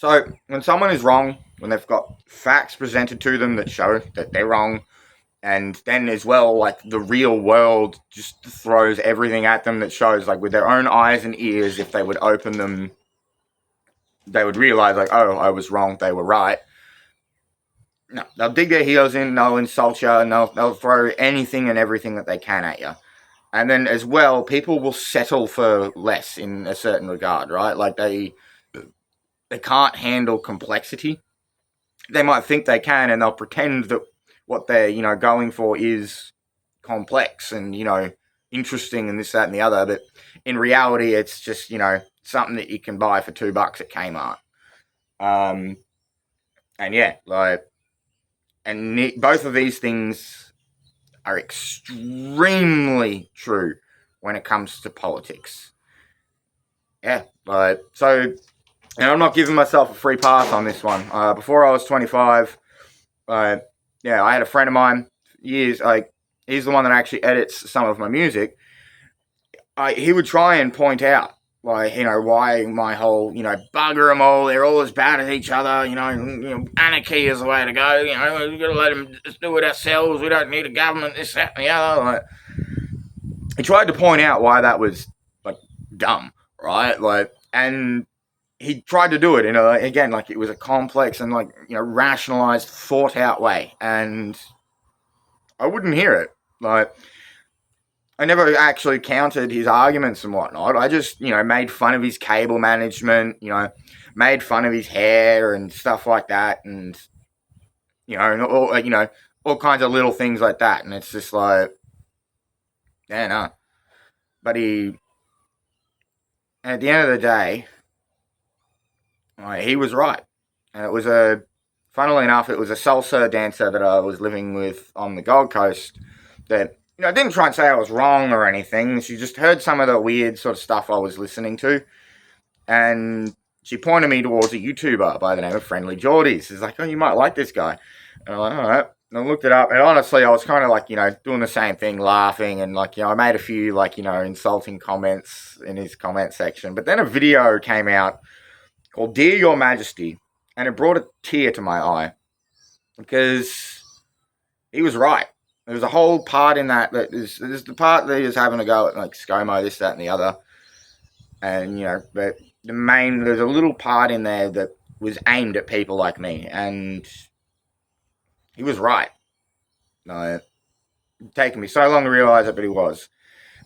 So when someone is wrong, when they've got facts presented to them that show that they're wrong, and then as well, like the real world just throws everything at them that shows, like with their own eyes and ears, if they would open them, they would realize, like, oh, I was wrong, they were right. No, they'll dig their heels in, they'll insult you, and they'll throw anything and everything that they can at you. And then as well, people will settle for less in a certain regard, right? Like they can't handle complexity. They might think they can, and they'll pretend that what they're going for is complex and interesting and this, that, and the other. But in reality, it's just something that you can buy for $2 at Kmart. And yeah, like, and both of these things are extremely true when it comes to politics. Yeah, like so. And I'm not giving myself a free pass on this one. Before I was 25, yeah, I had a friend of mine, years, like, he's the one that actually edits some of my music. He would try and point out, like, why my whole, bugger them all, they're all as bad as each other, anarchy is the way to go, we've got to let them just do it ourselves, we don't need a government, this, that, and the other. Like, he tried to point out why that was, like, dumb, right? Like, and he tried to do it in again, like, it was a complex and, like, rationalized, thought out way, and I wouldn't hear it. Like, I never actually countered his arguments and whatnot. I just, made fun of his cable management, made fun of his hair and stuff like that, and all kinds of little things like that. And it's just like, yeah, no. But at the end of the day, he was right. And it was funnily enough, it was a salsa dancer that I was living with on the Gold Coast that, didn't try and say I was wrong or anything. She just heard some of the weird sort of stuff I was listening to. And she pointed me towards a YouTuber by the name of Friendly Geordies. She's like, oh, you might like this guy. And I'm like, all right. And I looked it up. And honestly, I was kind of like, doing the same thing, laughing. And like, I made a few like, insulting comments in his comment section. But then a video came out called Dear Your Majesty. And it brought a tear to my eye. Because he was right. There was a whole part in that there's the part that he was having a go at like ScoMo, this, that, and the other. And, but there's a little part in there that was aimed at people like me. And he was right. No, it taken me so long to realise it, but he was.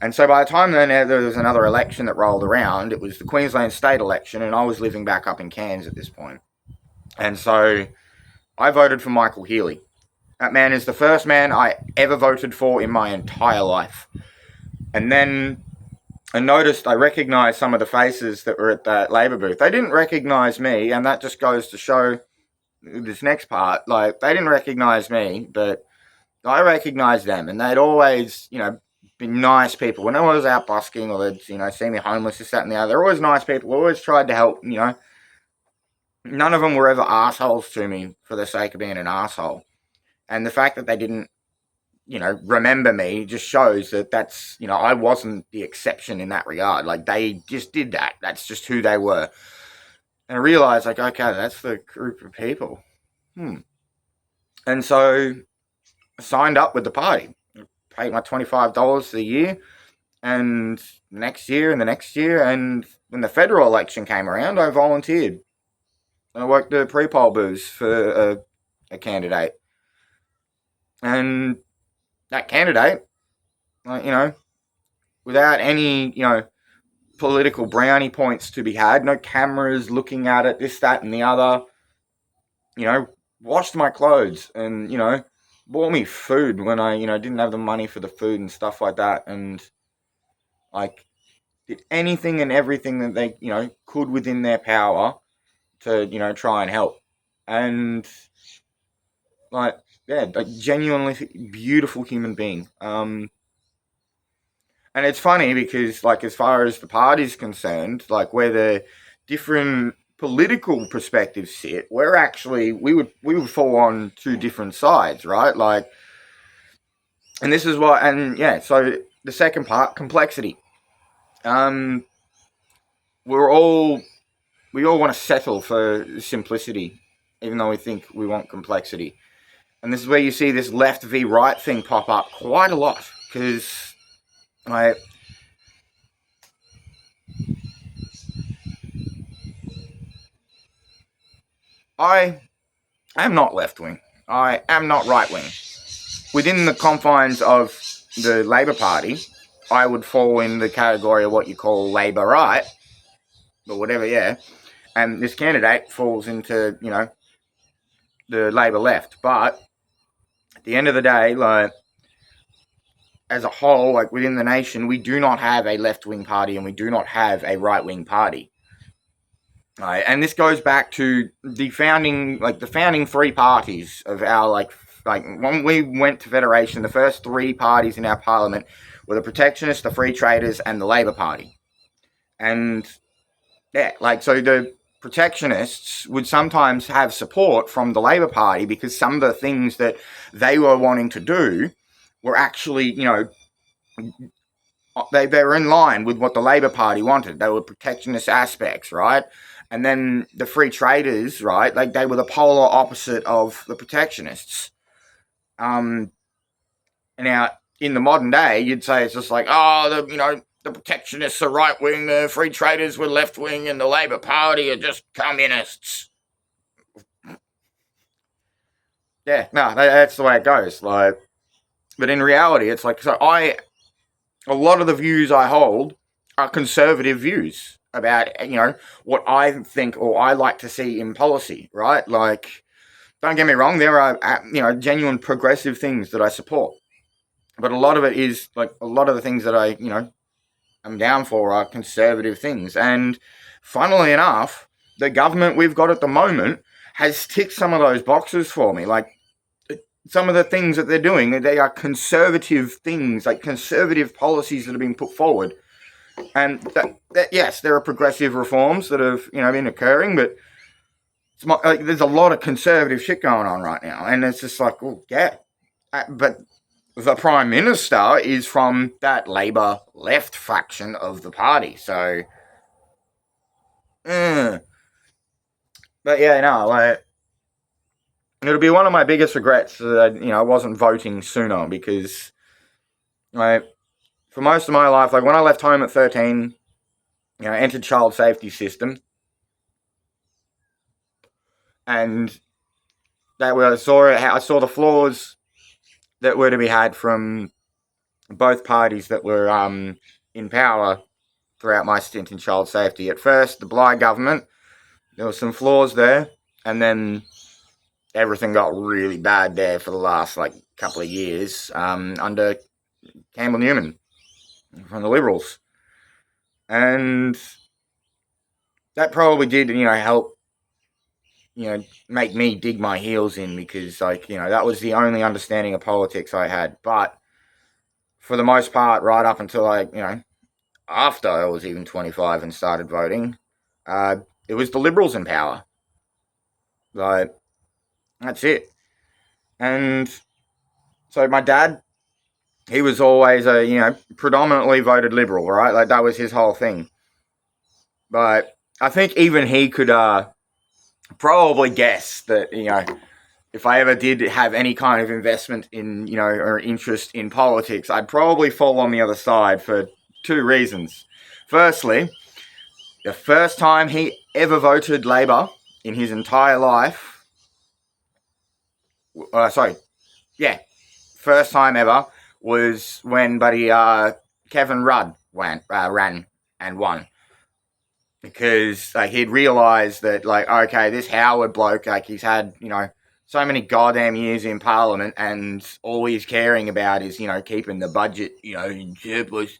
And so by the time then there was another election that rolled around, it was the Queensland state election, and I was living back up in Cairns at this point. And so I voted for Michael Healy. That man is the first man I ever voted for in my entire life. And then I noticed, I recognised some of the faces that were at that Labor booth. They didn't recognise me, and that just goes to show this next part. Like, they didn't recognise me, but I recognised them, and they'd always, been nice people. When I was out busking or they'd, see me homeless, this, that, and the other, they're always nice people, always tried to help, None of them were ever assholes to me for the sake of being an asshole. And the fact that they didn't, remember me just shows that that's, I wasn't the exception in that regard. Like, they just did that. That's just who they were. And I realized, like, okay, that's the group of people. And so I signed up with the party. I paid my $25 a year. And next year and the next year. And when the federal election came around, I volunteered. I worked the pre-poll booths for a candidate. And that candidate, without any, political brownie points to be had, no cameras looking at it, this, that, and the other, washed my clothes and, bought me food when I, didn't have the money for the food and stuff like that. And, like, did anything and everything that they, could within their power to, try and help. And, like, yeah, like, genuinely beautiful human being. And it's funny because, like, as far as the party's concerned, like, where the different political perspectives sit, we're actually, we would fall on two different sides, right? Like, and this is what, and yeah, so the second part, complexity. We're all we all want to settle for simplicity, even though we think we want complexity. And this is where you see this left v right thing pop up quite a lot, because I am not left wing. I am not right wing. Within the confines of the Labor Party, I would fall in the category of what you call Labor right, or whatever, yeah. And this candidate falls into, the Labor left. But at the end of the day, like, as a whole, like within the nation, we do not have a left-wing party and we do not have a right-wing party. Right? And this goes back to the founding three parties of our, like when we went to Federation, the first three parties in our parliament were the Protectionists, the Free Traders, and the Labor Party. And yeah, so the Protectionists would sometimes have support from the Labor Party because some of the things that they were wanting to do were actually, they were in line with what the Labor Party wanted. They were protectionist aspects, right? And then the Free Traders, right, they were the polar opposite of the Protectionists. Now, in the modern day, you'd say it's just like, the Protectionists are right wing, the Free Traders were left wing, and the Labor Party are just communists. Yeah, no, that's the way it goes. But in reality, it's like, a lot of the views I hold are conservative views about, what I think or I like to see in policy, right? Like, don't get me wrong, there are, genuine progressive things that I support. But a lot of it is, a lot of the things that I, I'm down for are conservative things. And funnily enough, the government we've got at the moment has ticked some of those boxes for me. Like, some of the things that they're doing, they are conservative things, like conservative policies that have been put forward. And that yes, there are progressive reforms that have, been occurring, but there's a lot of conservative shit going on right now. And it's just like, well, yeah. But the Prime Minister is from that Labor left faction of the party. So, but yeah, no, it'll be one of my biggest regrets that I wasn't voting sooner, because for most of my life, when I left home at 13, entered child safety system, and that I saw the flaws that were to be had from both parties that were in power throughout my stint in child safety. At first, the Bligh government, there were some flaws there, and then everything got really bad there for the last couple of years under Campbell Newman from the Liberals. And that probably did, help, make me dig my heels in, because, that was the only understanding of politics I had. But for the most part, right up until, after I was even 25 and started voting, it was the Liberals in power. That's it. And so my dad, he was always a, predominantly voted Liberal, right? That was his whole thing. But I think even he could probably guess that, if I ever did have any kind of investment in, or interest in politics, I'd probably fall on the other side for two reasons. Firstly, the first time he ever voted Labor in his entire life, first time ever was when buddy Kevin Rudd ran and won. Because he'd realised that, okay, this Howard bloke, he's had, so many goddamn years in Parliament, and all he's caring about is, keeping the budget, in surplus,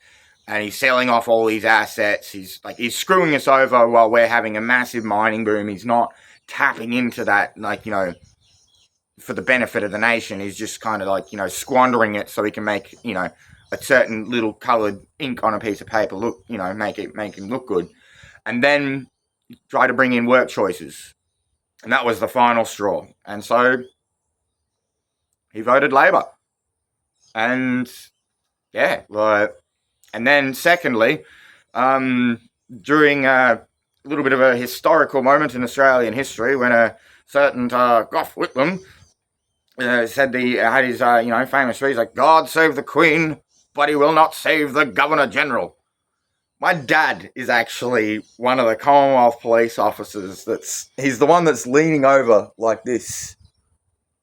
and he's selling off all his assets. He's screwing us over while we're having a massive mining boom. He's not tapping into that, for the benefit of the nation. He's just kind of squandering it so he can make, a certain little coloured ink on a piece of paper look, make him look good. And then try to bring in work choices. And that was the final straw. And so he voted Labor. And yeah, and then secondly, during little bit of a historical moment in Australian history when a certain Gough Whitlam had his famous phrase like, "God save the Queen, but he will not save the Governor General." My dad is actually one of the Commonwealth police officers. He's the one that's leaning over like this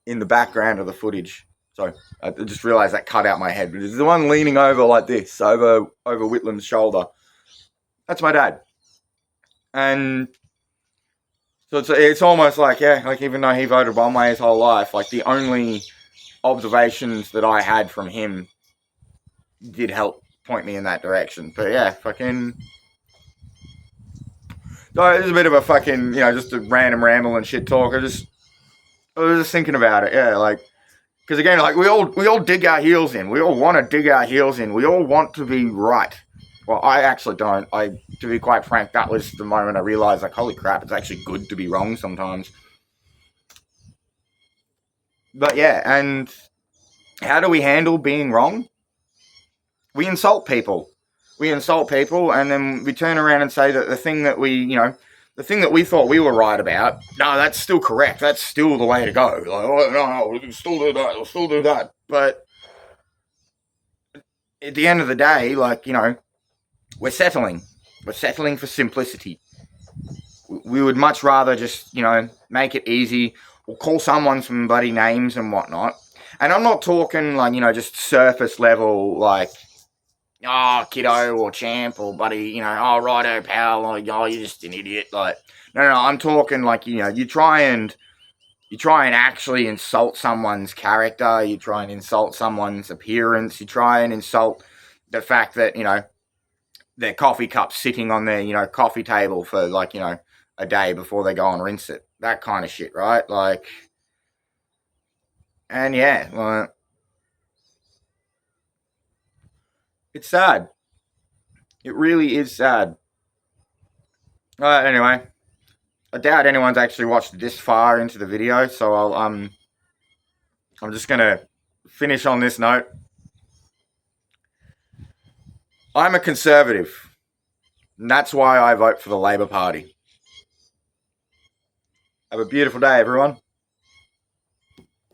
in the background of the footage. So I just realised that cut out my head, but he's the one leaning over like this, over Whitlam's shoulder. That's my dad. And so it's almost like, yeah, like even though he voted one way his whole life, like the only observations that I had from him did help point me in that direction. But yeah, fucking. So it's a bit of a fucking, just a random ramble and shit talk. I was just thinking about it, yeah, like, because again, like we all dig our heels in. We all want to dig our heels in. We all want to be right. Well, I actually don't. To be quite frank, that was the moment I realized, like, holy crap, it's actually good to be wrong sometimes. But yeah, and how do we handle being wrong? We insult people. And then we turn around and say that the thing that we thought we were right about, no, that's still correct. That's still the way to go. Like, oh, no, we can still do that. We'll still do that. But at the end of the day, like, we're settling. We're settling for simplicity. We would much rather just, make it easy or call someone some bloody names and whatnot. And I'm not talking like, just surface level, like, oh, kiddo or champ or buddy, oh, righto, pal, like, oh, you're just an idiot. Like, no, I'm talking like, you try and actually insult someone's character. You try and insult someone's appearance. You try and insult the fact that, their coffee cup's sitting on their, coffee table for like, a day before they go and rinse it. That kind of shit, right? Like, and yeah, like, it's sad. It really is sad. Anyway, I doubt anyone's actually watched this far into the video, so I'm just gonna finish on this note. I'm a conservative, and that's why I vote for the Labor Party. Have a beautiful day, everyone.